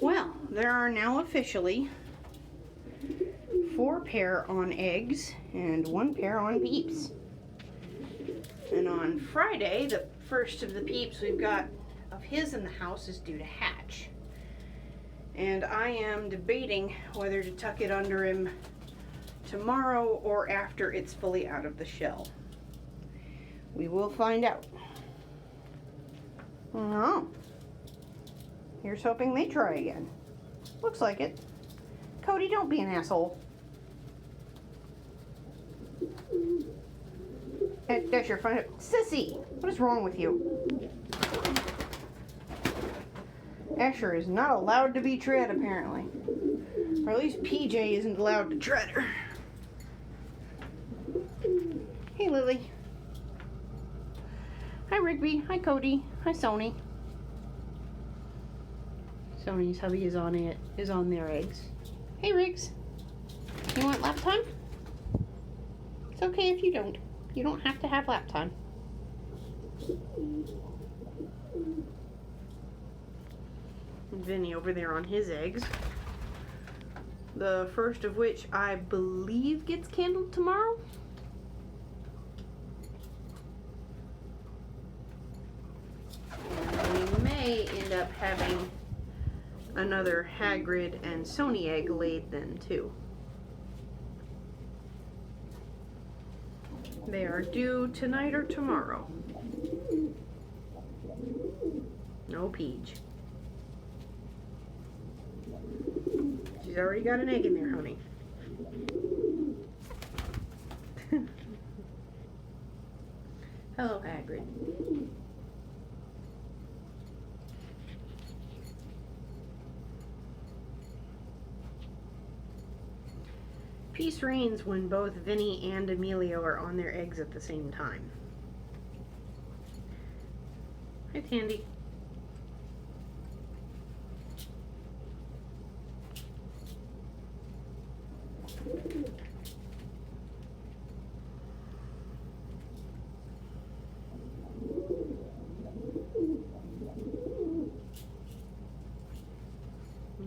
Well, there are now officially 4 pair on eggs and 1 pair on peeps. And on Friday, the first of the peeps we've got of his in the house is due to hatch. And I am debating whether to tuck it under him tomorrow or after it's fully out of the shell. We will find out. Oh. Here's hoping they try again. Looks like it. Cody, don't be an asshole. That's your fun. Sissy, what is wrong with you? Asher is not allowed to be tread, apparently. Or at least PJ isn't allowed to tread her. Hey, Lily. Hi, Rigby. Hi, Cody. Hi, Sony. Sony's hubby is on their eggs. Hey, Riggs. You want lap time? It's okay if you don't. You don't have to have lap time. Vinny over there on his eggs. The first of which I believe gets candled tomorrow. And we may end up having another Hagrid and Sony egg laid then too. They are due tonight or tomorrow. No Peach. She's already got an egg in there, honey. Hello, Hagrid. Peace reigns when both Vinny and Emilio are on their eggs at the same time. Hi, Tandy.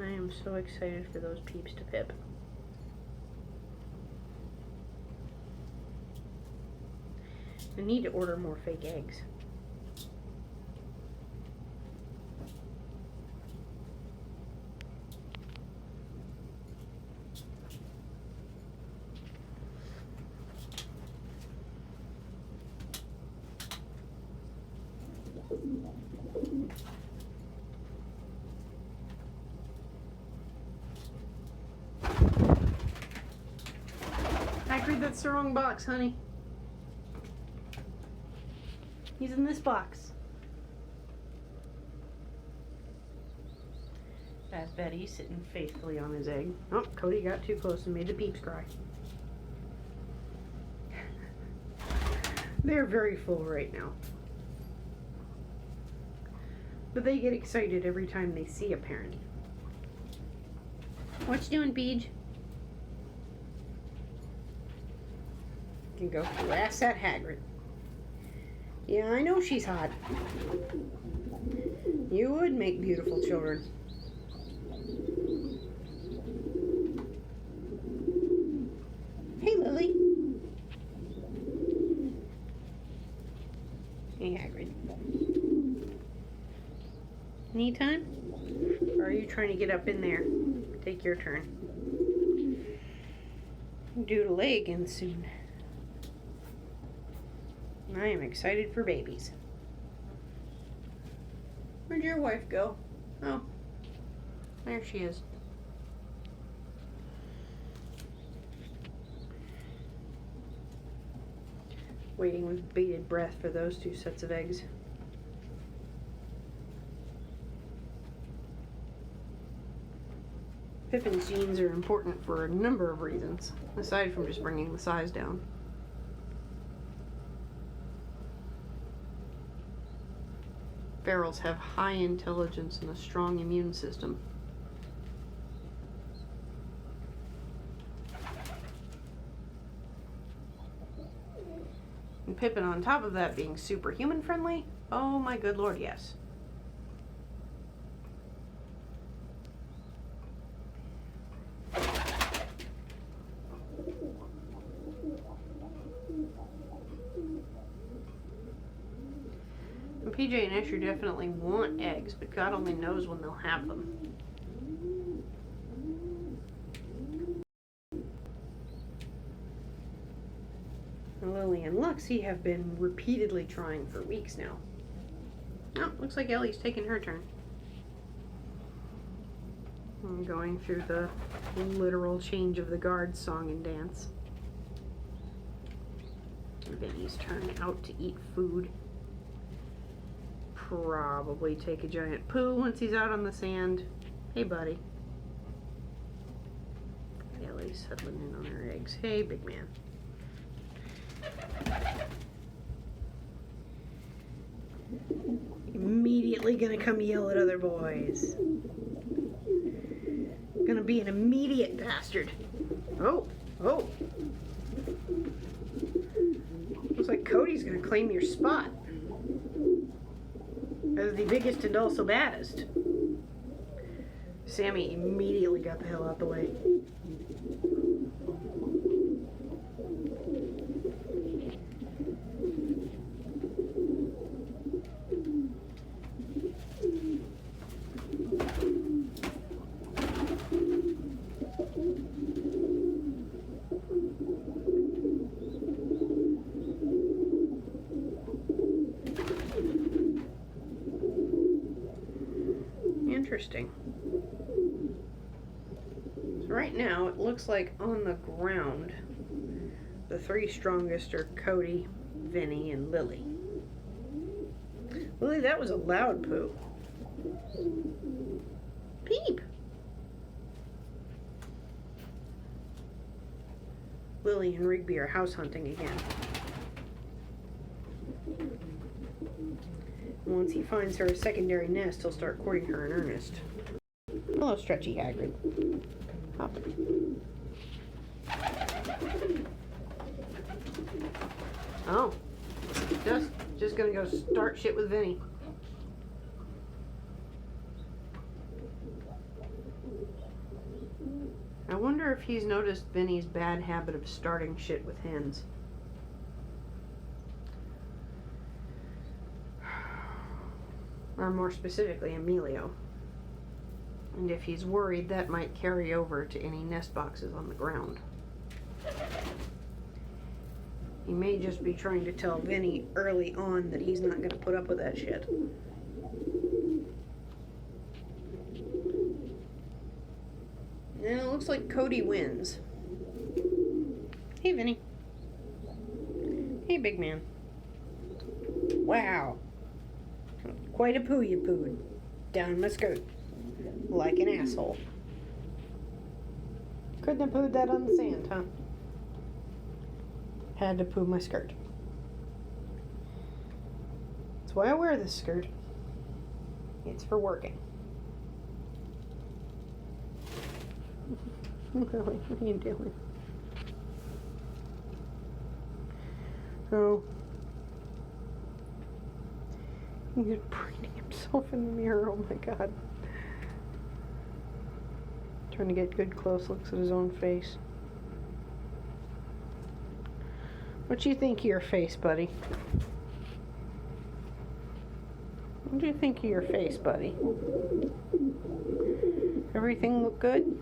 I am so excited for those peeps to pip. I need to order more fake eggs. Hagrid, that's the wrong box, honey. He's in this box. That's Betty sitting faithfully on his egg. Oh, Cody got too close and made the peeps cry. They're very full right now. But they get excited every time they see a parent. What you doing, Beej? You can go harass that Hagrid. Yeah, I know she's hot. You would make beautiful children. Hey, Lily. Hey, Hagrid. Need time? Or are you trying to get up in there? Take your turn. Due to lay again soon. I am excited for babies. Where'd your wife go? Oh, there she is. Waiting with bated breath for those 2 sets of eggs. Pippin's genes are important for a number of reasons, aside from just bringing the size down. Ferals have high intelligence and a strong immune system. And Pippin, on top of that, being superhuman friendly, oh my good lord, yes. PJ and Asher definitely want eggs, but God only knows when they'll have them. And Lily and Luxie have been repeatedly trying for weeks now. Oh, looks like Ellie's taking her turn. I'm going through the literal change of the guard song and dance. Vinny's turn out to eat food. Probably take a giant poo once he's out on the sand. Hey, buddy. Ellie's settling in on her eggs. Hey, big man. Immediately gonna come yell at other boys. Gonna be an immediate bastard. Oh. Looks like Cody's gonna claim your spot as the biggest and also baddest. Sammy immediately got the hell out the way. Interesting. So right now it looks like on the ground the three strongest are Cody, Vinny, and Lily. Lily, that was a loud poo. Peep! Lily and Rigby are house hunting again. Once he finds her a secondary nest, he'll start courting her in earnest. Hello, Stretchy Hagrid. Hop. Oh. Just gonna go start shit with Vinny. I wonder if he's noticed Vinny's bad habit of starting shit with hens. Or more specifically, Emilio. And if he's worried, that might carry over to any nest boxes on the ground. He may just be trying to tell Vinny early on that he's not going to put up with that shit. And it looks like Cody wins. Hey, Vinny. Hey, big man. Wow. Quite a poo you pooed. Down my skirt. Like an asshole. Couldn't have pooed that on the sand, huh? Had to poo my skirt. That's why I wear this skirt. It's for working. Really? What are you doing? Oh. He's preening himself in the mirror. Oh my god. Trying to get good close looks at his own face. What do you think of your face, buddy? What do you think of your face, buddy? Everything look good?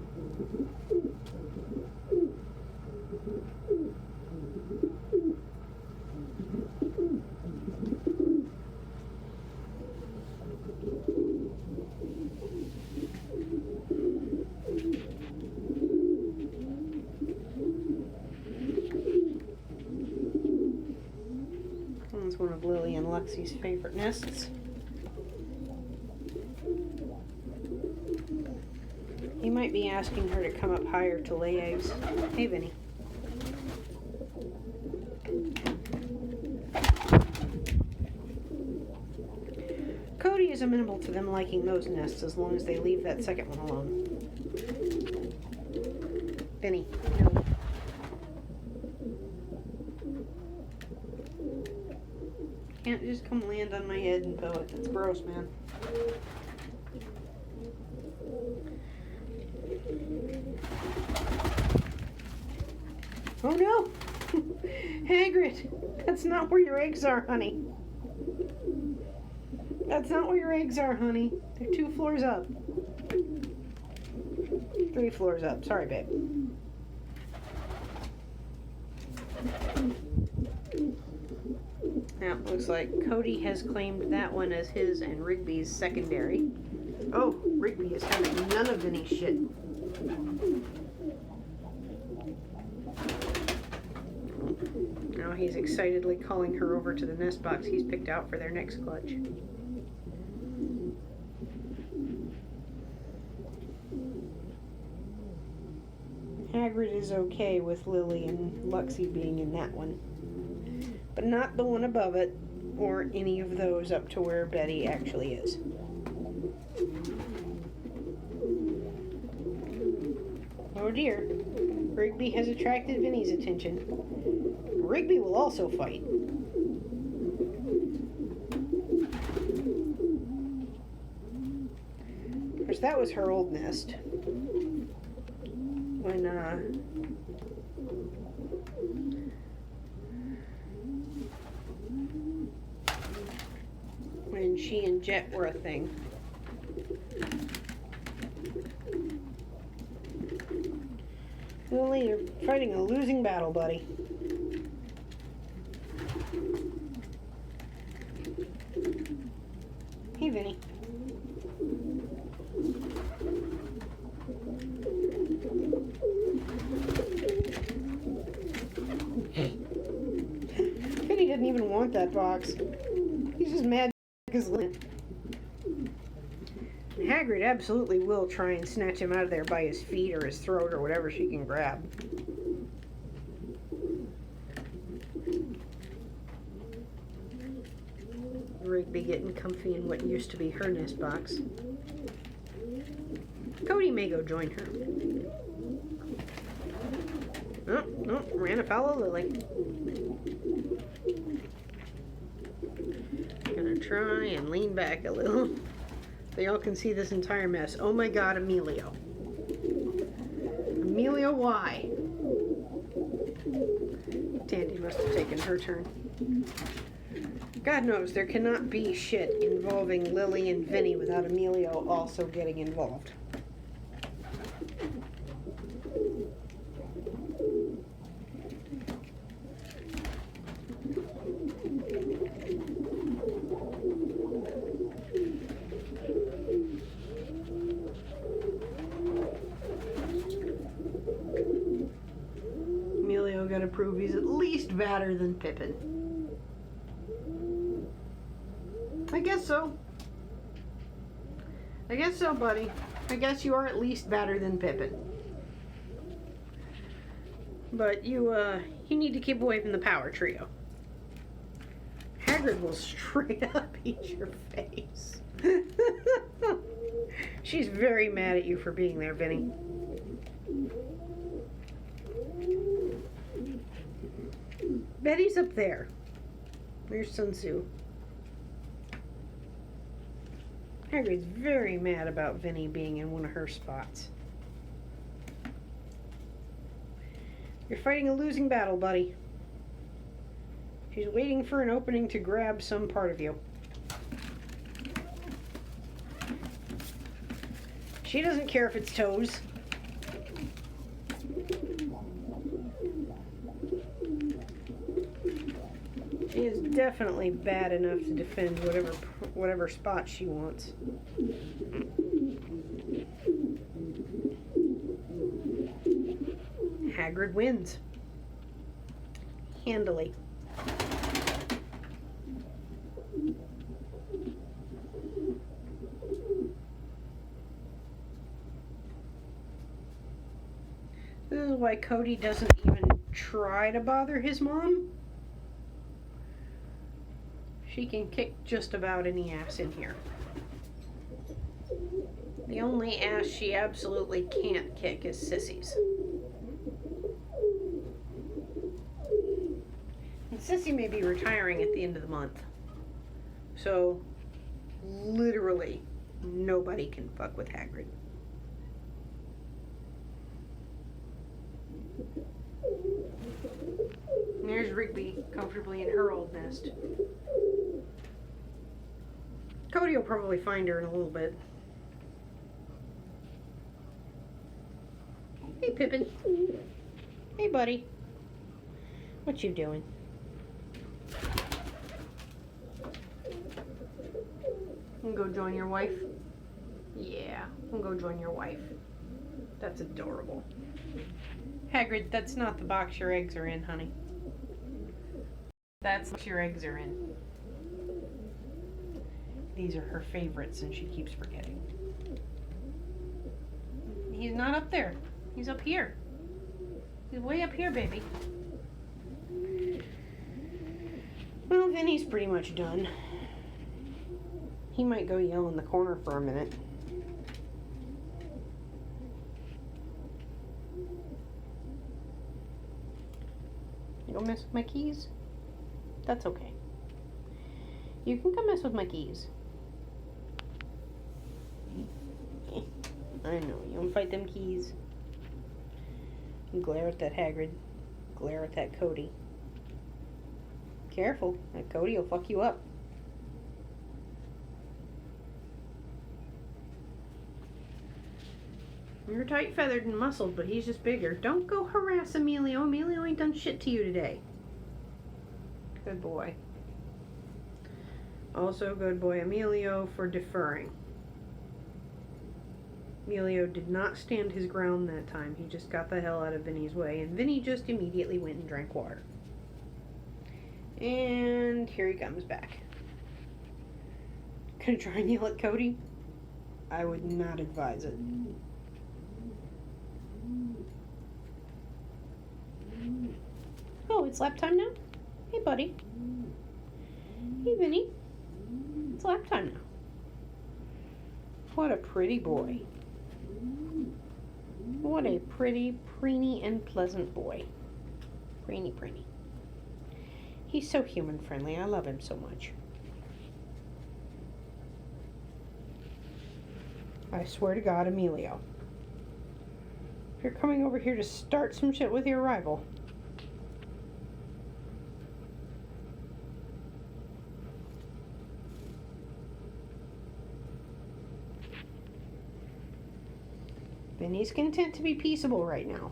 That's one of Lily and Luxie's favorite nests. He might be asking her to come up higher to lay eggs. Hey, Vinny. Cody is amenable to them liking those nests as long as they leave that second one alone. Vinny, no. Can't just come land on my head and poo it. That's gross, man. Oh no! Hagrid! That's not where your eggs are, honey. That's not where your eggs are, honey. They're 2 floors up. 3 floors up. Sorry, babe. Now, looks like Cody has claimed that one as his and Rigby's secondary. Oh, Rigby is having none of any shit. Now he's excitedly calling her over to the nest box he's picked out for their next clutch. Hagrid is okay with Lily and Luxie being in that one, but not the one above it or any of those up to where Betty actually is. Oh dear, Rigby has attracted Vinny's attention. Rigby will also fight. Of course, that was her old nest. When she and Jet were a thing. Lily, you're fighting a losing battle, buddy. Hey, Vinny. Vinny didn't even want that box. He's just mad because Hagrid absolutely will try and snatch him out of there by his feet or his throat or whatever she can grab. Rigby getting comfy in what used to be her nest box. Cody may go join her. Oh, ran afoul of Lily. Gonna try and lean back a little. So y'all can see this entire mess. Oh my god, Emilio. Emilio, why? Tandy must have taken her turn. God knows there cannot be shit involving Lily and Vinny without Emilio also getting involved. Emilio gotta prove he's at least badder than Pippin. I guess so. I guess so, buddy. I guess you are at least badder than Pippin. But you need to keep away from the power trio. Hagrid will straight up eat your face. She's very mad at you for being there, Vinny. Betty's up there. There's Sun Tzu. Hagrid's very mad about Vinny being in one of her spots. You're fighting a losing battle, buddy. She's waiting for an opening to grab some part of you. She doesn't care if it's toes. She is definitely bad enough to defend whatever spot she wants. Hagrid wins. Handily. This is why Cody doesn't even try to bother his mom. She can kick just about any ass in here. The only ass she absolutely can't kick is Sissy's. And Sissy may be retiring at the end of the month. So, literally, nobody can fuck with Hagrid. And there's Rigby comfortably in her old nest. Cody will probably find her in a little bit. Hey, Pippin. Hey, buddy. What you doing? You go join your wife? Yeah, we'll go join your wife. That's adorable. Hagrid, that's not the box your eggs are in, honey. That's what your eggs are in. These are her favorites and she keeps forgetting. He's not up there. He's up here. He's way up here, baby. Well, Vinny's pretty much done. He might go yell in the corner for a minute. You go mess with my keys? That's okay. You can come mess with my keys. I know, you don't fight them keys. You glare at that Hagrid. Glare at that Cody. Careful, that Cody will fuck you up. You're tight-feathered and muscled, but he's just bigger. Don't go harass Emilio. Emilio ain't done shit to you today. Good boy. Also, good boy Emilio for deferring. Emilio did not stand his ground that time. He just got the hell out of Vinny's way, and Vinny just immediately went and drank water. And here he comes back. Gonna try and yell at Cody? I would not advise it. Oh, it's lap time now? Hey, buddy. Hey, Vinny. It's lap time now. What a pretty boy. What a pretty, preeny, and pleasant boy. Preeny, preeny. He's so human friendly. I love him so much. I swear to God, Emilio. If you're coming over here to start some shit with your rival. Vinny's content to be peaceable right now.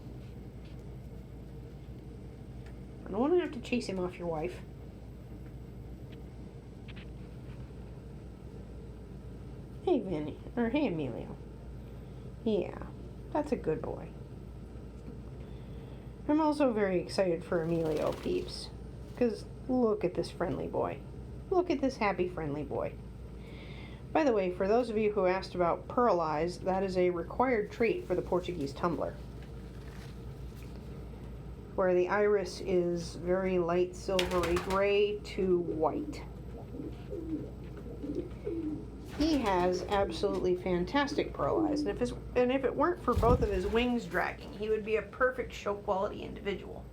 I don't want to have to chase him off your wife. Hey, Vinny. Or hey, Emilio. Yeah, that's a good boy. I'm also very excited for Emilio, peeps. Because look at this friendly boy. Look at this happy, friendly boy. By the way, for those of you who asked about Pearl Eyes, that is a required trait for the Portuguese tumbler. Where the iris is very light silvery gray to white. He has absolutely fantastic pearl eyes, and if it weren't for both of his wings dragging, he would be a perfect show quality individual.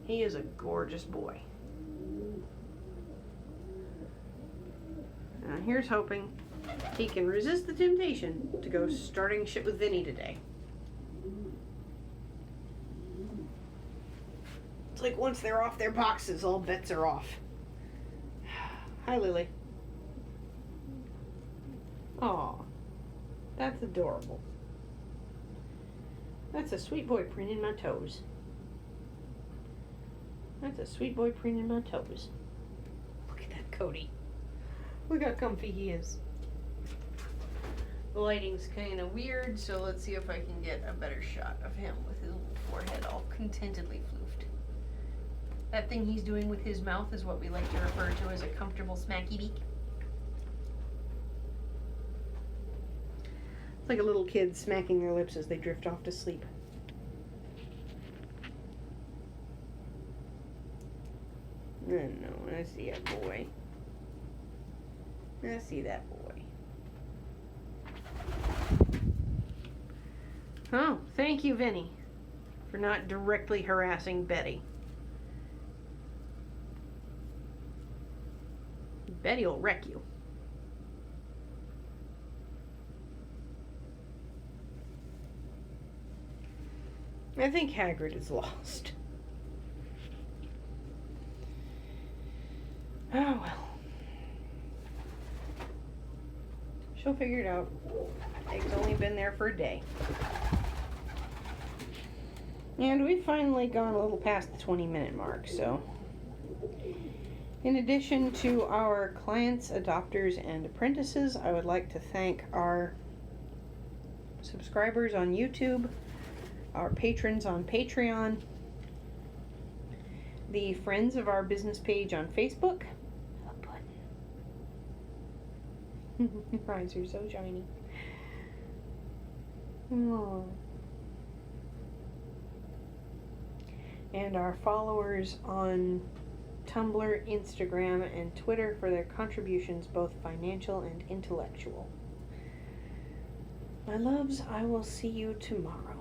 He is a gorgeous boy. Here's hoping he can resist the temptation to go starting shit with Vinny today. It's like once they're off their boxes, all bets are off. Hi, Lily. Aw, that's adorable. That's a sweet boy preening my toes. That's a sweet boy preening my toes. Look at that Cody. Look how comfy he is. The lighting's kind of weird, so let's see if I can get a better shot of him with his little forehead all contentedly floofed. That thing he's doing with his mouth is what we like to refer to as a comfortable smacky beak. It's like a little kid smacking their lips as they drift off to sleep. I know, I see a boy. I see that boy. Oh, thank you, Vinny, for not directly harassing Betty. Betty will wreck you. I think Hagrid is lost. She'll figure it out. Eggs only been there for a day. And we've finally gone a little past the 20-minute mark, so in addition to our clients, adopters, and apprentices, I would like to thank our subscribers on YouTube, our patrons on Patreon, the friends of our business page on Facebook. Your eyes are so shiny. Oh. And our followers on Tumblr, Instagram, and Twitter for their contributions, both financial and intellectual. My loves, I will see you tomorrow.